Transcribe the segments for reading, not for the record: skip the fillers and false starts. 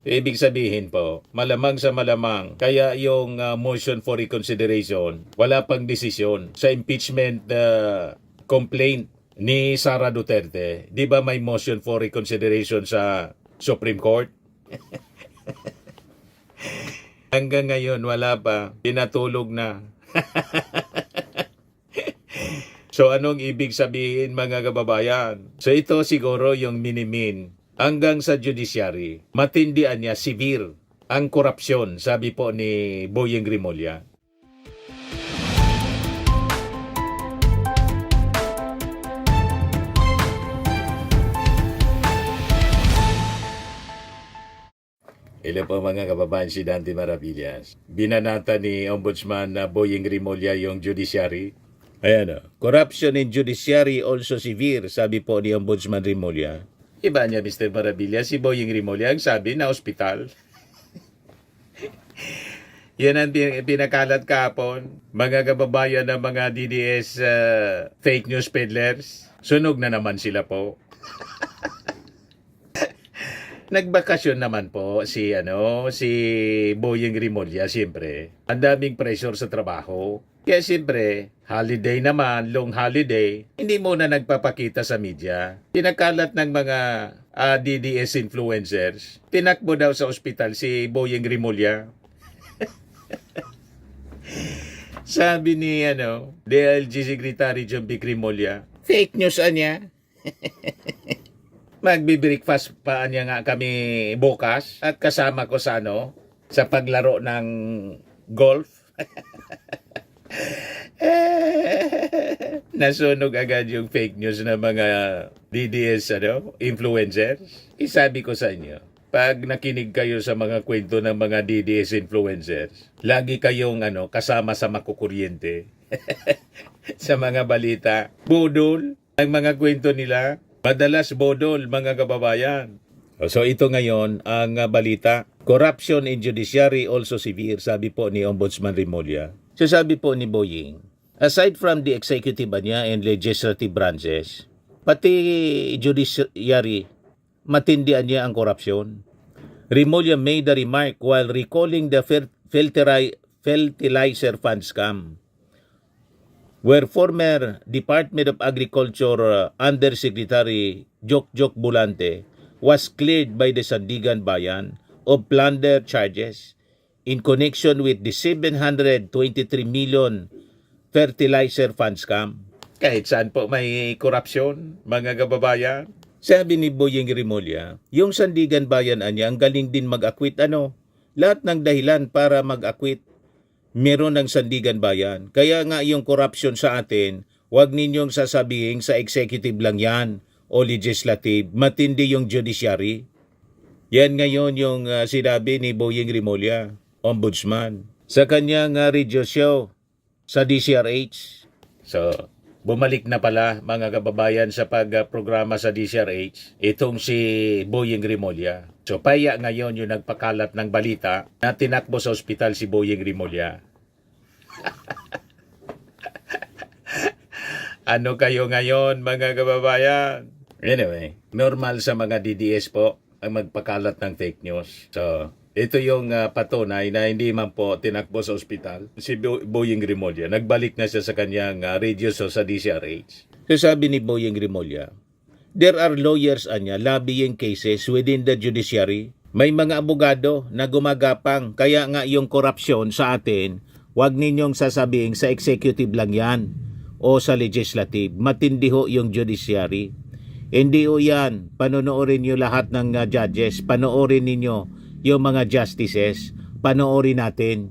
Ibig sabihin po, malamang sa malamang, kaya yung motion for reconsideration, wala pang desisyon sa impeachment complaint ni Sara Duterte. Di ba may motion for reconsideration sa Supreme Court? Hanggang ngayon, wala pa. Pinatulog na. So anong ibig sabihin mga kababayan? So ito siguro yung minimin. Hanggang sa judiciary, matindihan niya, severe ang korupsyon, sabi po ni Boyeng Rimulya. Hello po mga kababayan, si Dante Maravillas. Binanata ni Ombudsman Boyeng Rimulya yung judiciary. Ayan o, corruption in judiciary also severe, sabi po ni Ombudsman Rimulya. Iba niya, Mr. Maravillas, si Boyeng Rimulya ang sabi na ospital. Yan ang pinakalat kahapon. Mga kababayan ng mga DDS fake news peddlers, sunog na naman sila po. Nagbakasyon naman po si Boyeng Rimulya, siyempre. Ang daming pressure sa trabaho. Kaya siyempre, holiday naman, long holiday, hindi muna nagpapakita sa media. Pinakalat ng mga DDS influencers. Tinakbo daw sa ospital si Boyeng Rimulya. Sabi ni DLG Secretary John Vic Rimulya, fake news niya. Magbi-breakfast pa niya nga kami bukas at kasama ko sa sa paglaro ng golf. Nasunog agad yung fake news ng mga DDS influencers. Isabi ko sa inyo, pag nakinig kayo sa mga kwento ng mga DDS influencers, lagi kayong kasama sa makukuryente. Sa mga balita, budol ang mga kwento nila. Madalas bodol, mga kababayan. So ito ngayon ang balita. Corruption in judiciary also severe, sabi po ni Ombudsman Rimulya. So sabi po ni Boyeng, aside from the executive and legislative branches, pati judiciary, matindihan niya ang korupsyon. Rimulya made a remark while recalling the fertilizer fund scam, where former Department of Agriculture Undersecretary Jokjok Bulante was cleared by the Sandigan Bayan of plunder charges in connection with the 723 million fertilizer fund scam. Kahit saan po may korupsyon, mga kababayan. Sabi ni Boyeng Rimulya, yung Sandigan Bayan niya, ang galing din mag-akwit lahat ng dahilan para mag-akwit meron ng Sandigan Bayan. Kaya nga yung corruption sa atin, huwag ninyong sasabihin sa executive lang yan o legislative, matindi yung judiciary. Yan ngayon yung sinabi ni Boyeng Rimulya, Ombudsman, sa kanyang radio show sa DCRH. So, bumalik na pala mga kababayan sa pagprograma sa DCRH, itong si Boyeng Rimulya. So, paya ngayon yung nagpakalat ng balita na tinakbo sa ospital si Boyeng Rimulya. Ano kayo ngayon, mga kababayan? Anyway, normal sa mga DDS po ang magpakalat ng fake news. So, ito yung patunay na hindi man po tinakbo sa ospital si Boyeng Rimulya. Nagbalik na siya sa kanyang radio show sa DCRH. So, sabi ni Boyeng Rimulya, there are lawyers lobbying cases within the judiciary. May mga abogado na gumagapang, kaya nga yung korupsyon sa atin, huwag ninyong sasabihin sa executive lang yan o sa legislative. Matindi ho yung judiciary. Hindi ho yan. Panonoorin nyo lahat ng judges. Panoorin ninyo yung mga justices. Panoorin natin.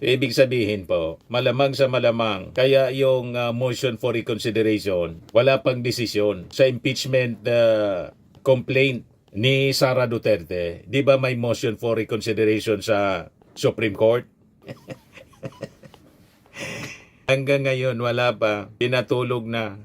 Ibig sabihin po, malamang sa malamang, kaya yung motion for reconsideration, wala pang desisyon sa impeachment complaint ni Sara Duterte. Di ba may motion for reconsideration sa Supreme Court? Hanggang ngayon, wala pa. Pinatulog na.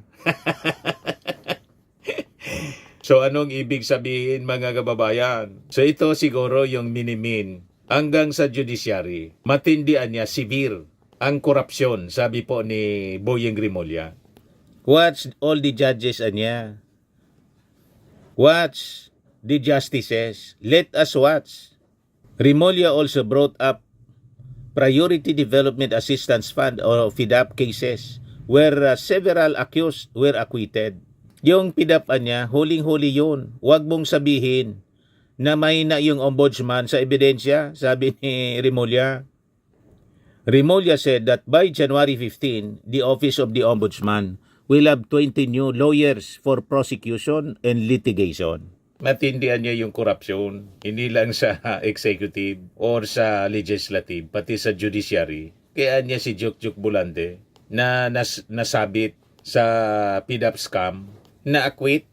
So anong ibig sabihin mga kababayan? So ito siguro yung minimin. Hanggang sa judiciary, matindihan niya, severe ang korupsyon, sabi po ni Boyeng Rimulya. Watch all the judges niya. Watch the justices. Let us watch. Remulla also brought up Priority Development Assistance Fund o PDAP cases where several accused were acquitted. Yung PDAP niya, huling-huli yun. Huwag mong sabihin na may na yung ombudsman sa ebidensya, sabi ni Remulla. Remulla said that by January 15, the Office of the Ombudsman will have 20 new lawyers for prosecution and litigation. Matindihan niya yung korupsyon, hindi lang sa executive or sa legislative, pati sa judiciary. Kaya niya si Jokjok Bulante na nasabit sa PDAP scam na acquit.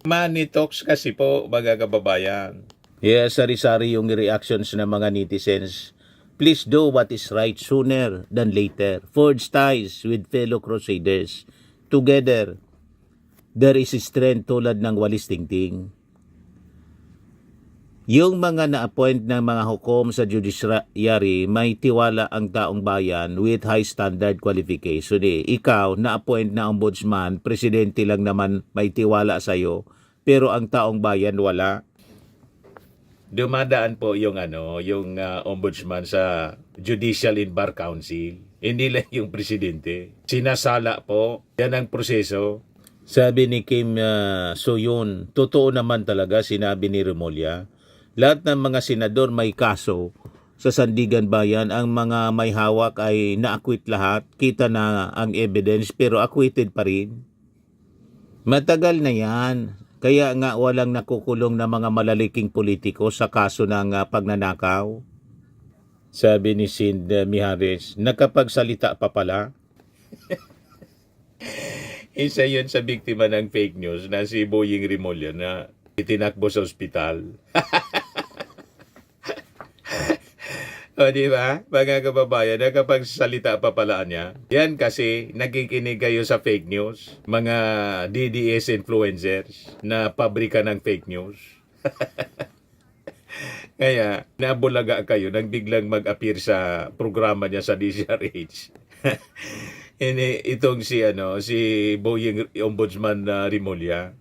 Money talks kasi po, mga kababayan. Yes, sari-sari yung reactions ng mga netizens. Please do what is right sooner than later. Forge ties with fellow crusaders. Together, there is strength tulad ng walis tingting. Yung mga na-appoint ng mga hukom sa judiciary, may tiwala ang taong bayan with high standard qualification. Ikaw, na-appoint na ombudsman, presidente lang naman may tiwala sa'yo, pero ang taong bayan wala. Dumadaan po yung ombudsman sa Judicial and Bar Council. Hindi lang yung presidente. Sinasala po. Yan ang proseso. Sabi ni Kim Soyun, totoo naman talaga sinabi ni Remulla. Lahat ng mga senador may kaso sa Sandigan Bayan, ang mga may hawak ay na-acquit lahat. Kita na ang evidence pero acquitted pa rin. Matagal na yan. Kaya nga walang nakukulong na mga malaliking politiko sa kaso ng pagnanakaw. Sabi ni Sind Mijares, nakapagsalita pa pala. Isa yun sa biktima ng fake news na si Boying Remulla na itinakbo sa ospital. O diba, mga kababayan, nakapagsalita pa pala niya. Yan kasi nakikinig kayo sa fake news, mga DDS influencers na pabrika ng fake news. Kaya nabulaga kayo nang biglang mag-appear sa programa niya sa DZRH. Itong si Boying Ombudsman Remulla.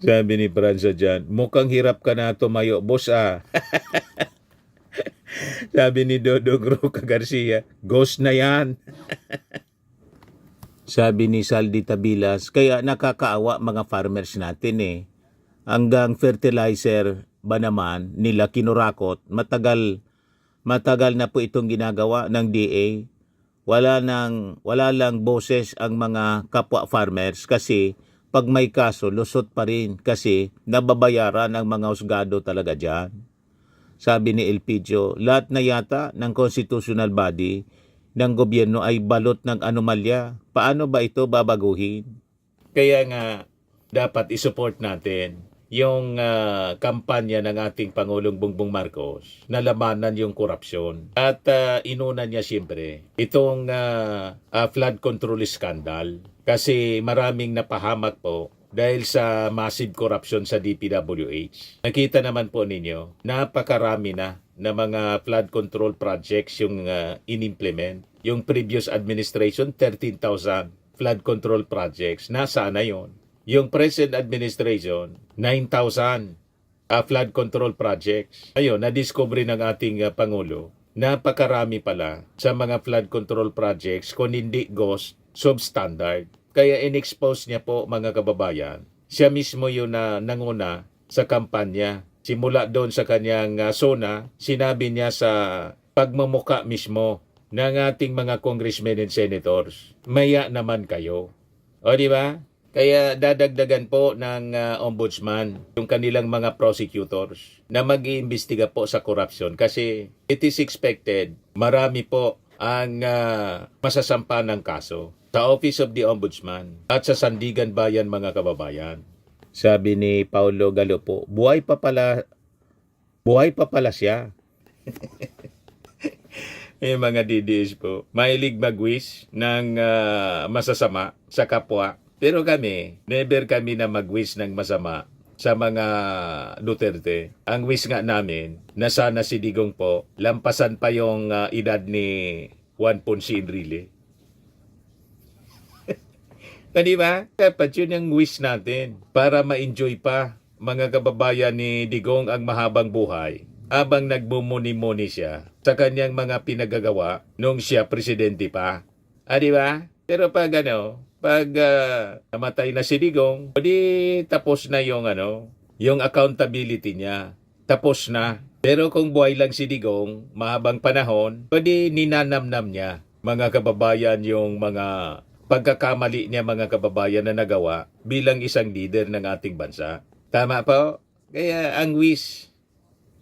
Sabi ni Franza dyan, mukhang hirap ka na tumayo, boss ah. Sabi ni Dodong Roca Garcia, ghost na yan. Sabi ni Saldi Tabilas, kaya nakakaawa mga farmers natin eh. Hanggang fertilizer ba naman nila kinurakot, matagal na po itong ginagawa ng DA. Wala lang boses ang mga kapwa farmers kasi pag may kaso, lusot pa rin kasi nababayaran ang mga husgado talaga dyan. Sabi ni Elpidio, lahat na yata ng constitutional body ng gobyerno ay balot ng anomalya. Paano ba ito babaguhin? Kaya nga, dapat isupport natin yung kampanya ng ating Pangulong Bongbong Marcos na labanan yung korupsyon. At inuna niya siyempre itong flood control scandal kasi maraming napahamak po dahil sa massive corruption sa DPWH. Nakita naman po ninyo, napakarami na mga flood control projects yung in-implement. Yung previous administration, 13,000 flood control projects. Nasaan na yun? Yung present administration, 9,000 flood control projects. Ayun, na-discover ng ating Pangulo, napakarami pala sa mga flood control projects kung hindi ghost, substandard. Kaya in-expose niya po mga kababayan. Siya mismo yun na nanguna sa kampanya. Simula doon sa kanyang zona, sinabi niya sa pagmamuka mismo ng ating mga congressmen and senators, maya naman kayo. O di ba? Kaya dadagdagan po ng ombudsman yung kanilang mga prosecutors na mag-iimbestiga po sa korupsyon kasi it is expected marami po ang masasampa ng kaso sa Office of the Ombudsman at sa Sandigan Bayan mga kababayan. Sabi ni Paulo Galopo, buhay pa pala siya. Yung mga DDS po, mahilig mag-wish ng masasama sa kapwa. Pero kami, never kami na mag-wish ng masama sa mga Duterte. Ang wish nga namin, na sana si Digong po, lampasan pa yung edad ni Juan Ponce Enrile. Di ba? Dapat yun yung wish natin para ma-enjoy pa mga kababayan, ni Digong ang mahabang buhay habang nagmumuni-muni siya sa kanyang mga pinagagawa nung siya presidente pa. Di ba? Pero pag namatay na si Digong, di tapos na yung accountability niya. Tapos na. Pero kung buhay lang si Digong, mahabang panahon, pwede ninanamnam niya, mga kababayan, yung mga pagkakamali niya, mga kababayan, na nagawa bilang isang leader ng ating bansa. Tama po? Kaya ang wish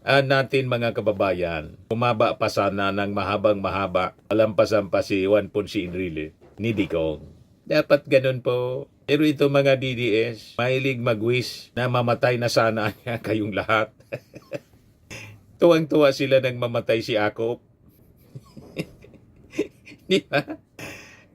natin, mga kababayan, umaba pa sana ng mahabang mahaba, alampasan pa si Juan Ponce Enrile ni Digong. Dapat ganun po. Pero ito mga DDS, mahilig mag-wish na mamatay na sana niya kayong lahat. Tuwang-tuwa sila nang mamatay si Akop. Di ba?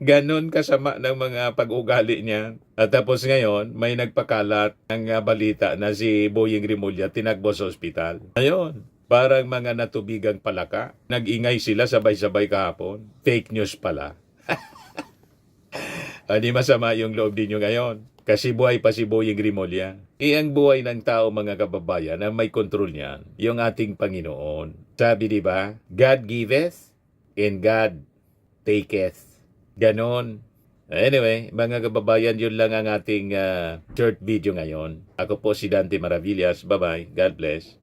Ganon kasama ng mga pag-ugali niya. At tapos ngayon, may nagpakalat ng balita na si Boying Rimulya tinagbo sa ospital. Ayun, parang mga natubigang palaka. Nag-ingay sila sabay-sabay kahapon. Fake news pala. Di masama yung loob ninyo ngayon. Kasi buhay pa si Boying Rimulya. Ang buhay ng tao, mga kababayan, na may kontrol niyan, yung ating Panginoon. Sabi, di ba? God giveth and God taketh. Ganon. Anyway, mga kababayan, yun lang ang ating short video ngayon. Ako po si Dante Maravillas. Bye-bye. God bless.